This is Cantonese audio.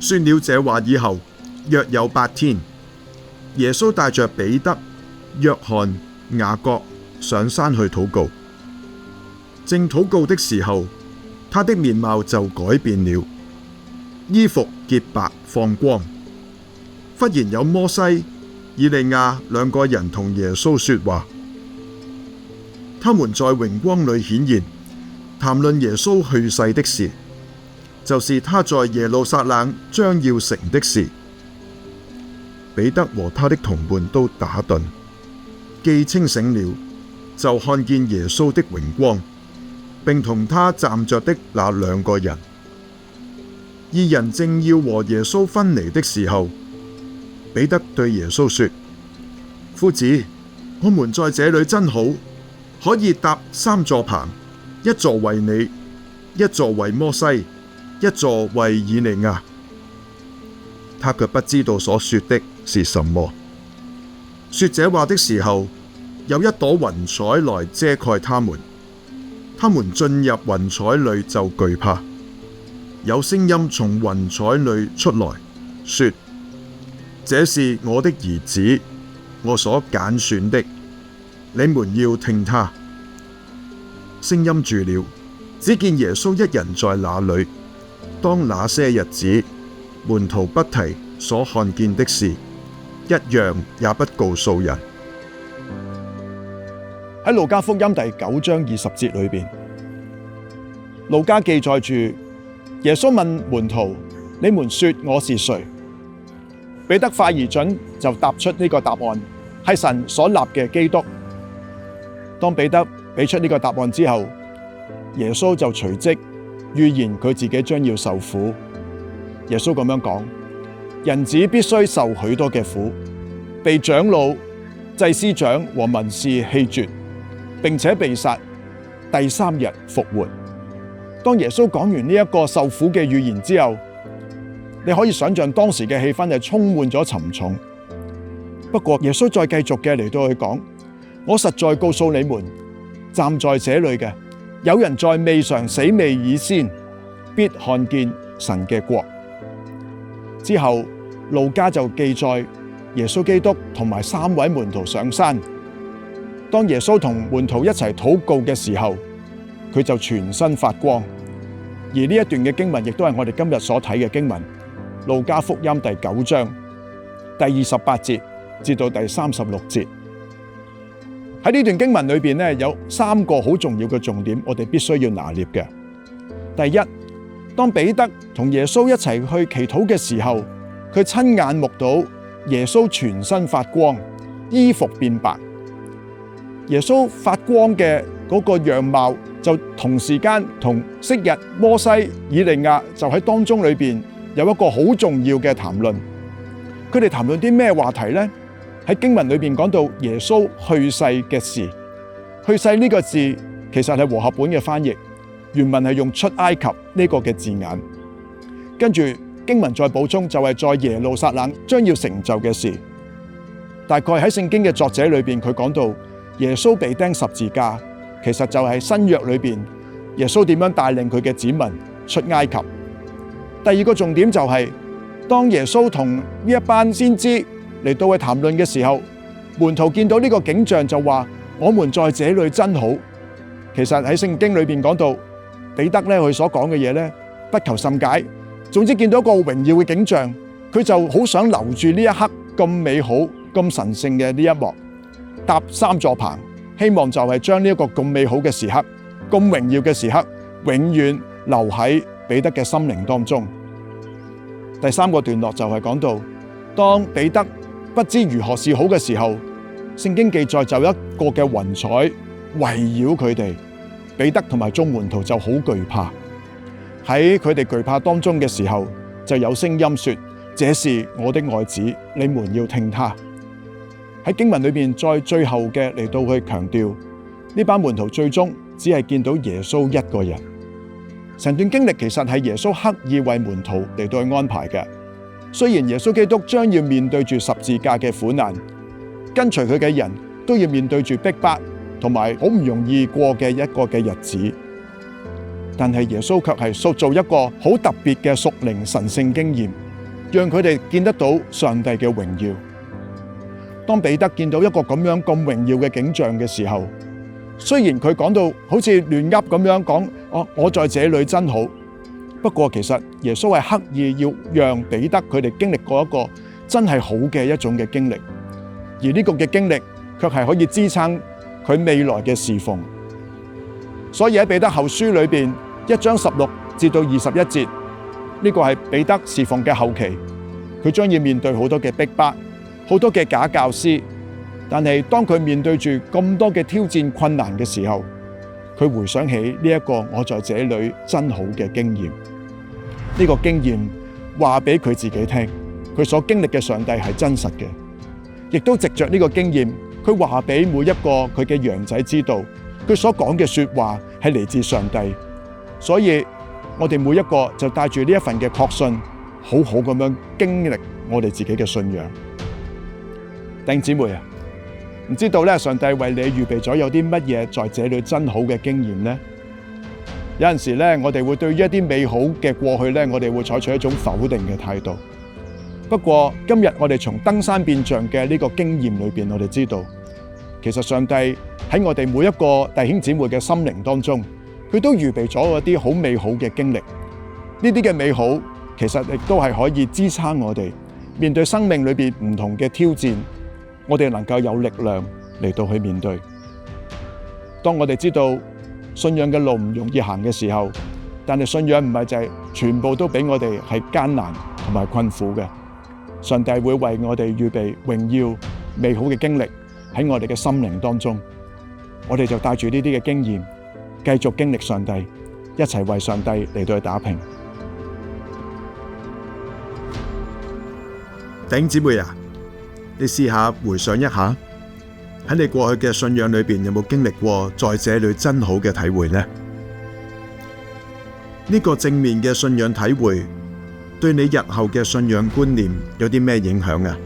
說了這話以後，約有8天，耶穌帶着彼得、約翰、雅各上山去禱告。正禱告的時候，他的面貌就改變了，衣服潔白放光。忽然有摩西、以利亞2個人同耶穌說話，他們在榮光裏顯現，談論耶穌去世的事，就是他在耶路撒冷將要成的事。彼得和他的同伴都打盹，既清醒了，就看見耶穌的榮光，並同他站着的那2個人。2人正要和耶穌分離的時候，彼得對耶穌說：夫子，我們在這裏真好，可以搭3座棚，一座為你，一座為摩西，一座為以利亞。他卻不知道所說的是什麼。說這話的時候，有一朵雲彩來遮蓋他們。他們進入雲彩裏就懼怕。有聲音從雲彩裏出來，說：這是我的兒子，我所揀選的，你們要聽他。聲音住了，只見耶穌一人在那裏。當那些日子，門徒不提所看見的事，一樣也不告訴人。喺路加福音第9章20節裏邊，路加記載住耶穌問門徒：你們說我是誰？彼得快而準就答出呢個答案，係神所立嘅基督。當彼得俾出呢個答案之後，耶穌就隨即預言佢自己將要受苦。耶穌咁樣講：人子必須受許多嘅苦，被長老、祭司長和文士棄絕，並且被殺，第3日復活。當耶穌講完呢一個受苦嘅預言之後，你可以想象當時嘅氣氛係充滿咗沉重。不過耶穌再繼續嘅嚟到去講：我實在告訴你們，站在這裏嘅有人在未嘗死未以先，必看見神嘅國。之後路加就記載耶穌基督同埋3位門徒上山。當耶穌同門徒一齊禱告嘅時候，佢就全身發光。而呢一段嘅經文亦都係我哋今日所睇嘅經文，路加福音第9章第28節至到第36節。喺呢段經文裏邊咧，有3個好重要嘅重點，我哋必須要拿捏嘅。第一，當彼得同耶穌一齊去祈禱嘅時候，佢親眼目睹耶穌全身發光，衣服變白。耶穌發光嘅嗰個樣貌，就同時間同昔日摩西、以利亞就喺當中裏邊有一個好重要嘅談論。佢哋談論啲咩話題呢？喺經文裏邊講到耶穌去世嘅事。去世呢個字其實係和合本嘅翻譯，原文係用出埃及呢個嘅字眼。跟住經文再補充，就係在耶路撒冷將要成就嘅事。大概喺聖經嘅作者裏邊，佢講到耶穌被釘十字架，其實就係新約裏邊耶穌點樣帶領佢嘅子民出埃及。第二個重點就係當耶穌同呢一班先知嚟到去談論嘅時候，門徒見到呢個景象就話：我們在這裏真好。其實喺聖經裏邊講到彼得咧，佢所講嘅嘢咧不求甚解。總之見到一個榮耀嘅景象，佢就好想留住呢一刻咁美好、咁神聖嘅呢一幕，搭3座棚，希望就係將呢一個咁美好嘅時刻、咁榮耀嘅時刻，永遠留喺彼得嘅心靈當中。第3個段落就係講到，當彼得不知如何是好嘅時候，聖經記載就有一個嘅雲彩圍繞佢哋，彼得同埋眾門徒就好懼怕。喺佢哋懼怕當中嘅時候，就有聲音說：這是我的愛子，你們要聽他。喺經文裏邊，在最後嘅嚟到去強調，呢班門徒最終只係見到耶穌一個人。成段經歷其實係耶穌刻意為門徒嚟到去安排嘅。雖然耶穌基督將要面對住十字架嘅苦難，跟隨佢嘅人都要面對住逼迫同埋好唔容易過嘅一個嘅日子，但係耶穌卻係塑造一個好特別嘅屬靈神聖經驗，讓佢哋見得到上帝嘅榮耀。當彼得見到一個咁榮耀嘅景象嘅時候，雖然佢講到好似亂噏咁樣講，我在這裏真好。不過其實耶穌係刻意要讓彼得佢哋經歷過一個真係好嘅一種嘅經歷，而呢個嘅經歷卻係可以支撐佢未來嘅侍奉。所以喺彼得後書裏邊1章16至到21節，呢個係彼得侍奉嘅後期，佢將要面對好多嘅逼迫，好多嘅假教師。但係當佢面對住咁多嘅挑戰困難嘅時候，佢回想起呢一個我在這裏真好嘅經驗。呢個經驗話俾佢自己聽，佢所經歷嘅上帝係真實嘅，亦都藉着呢個經驗，佢話俾每一個佢嘅羊仔知道，佢所講嘅說話係嚟自上帝。所以我哋每一個就帶住呢一份嘅確信，好好咁樣經歷我哋自己嘅信仰。弟兄姊妹啊，唔知道咧，上帝為你預備咗有啲乜嘢在這裏真好嘅經驗呢？有陣時咧，我哋會對於一啲美好嘅過去咧，我哋會採取一種否定嘅態度。不過今日我哋從登山變像嘅呢個經驗裏邊，我哋知道，其實上帝喺我哋每一個弟兄姊妹嘅心靈當中，佢都預備咗一啲好美好嘅經歷。呢啲嘅美好，其實亦都係可以支撐我哋面對生命裏邊唔同嘅挑戰，我哋能夠有力量嚟到去面對。當我哋知道信仰嘅路唔容易行嘅時候，但係信仰唔係就係全部都俾我哋係艱難同埋困苦嘅。上帝會為我哋預備榮耀美好嘅經歷喺我哋嘅心靈當中，我哋就帶住呢啲嘅經驗，繼續經歷上帝，一齊為上帝嚟到去打拼。弟兄姊妹啊，你試下回想一下，喺你過去嘅信仰裏邊有冇經歷過在這裏真好嘅體會呢？呢個正面嘅信仰體會對你日後嘅信仰觀念有啲咩影響啊？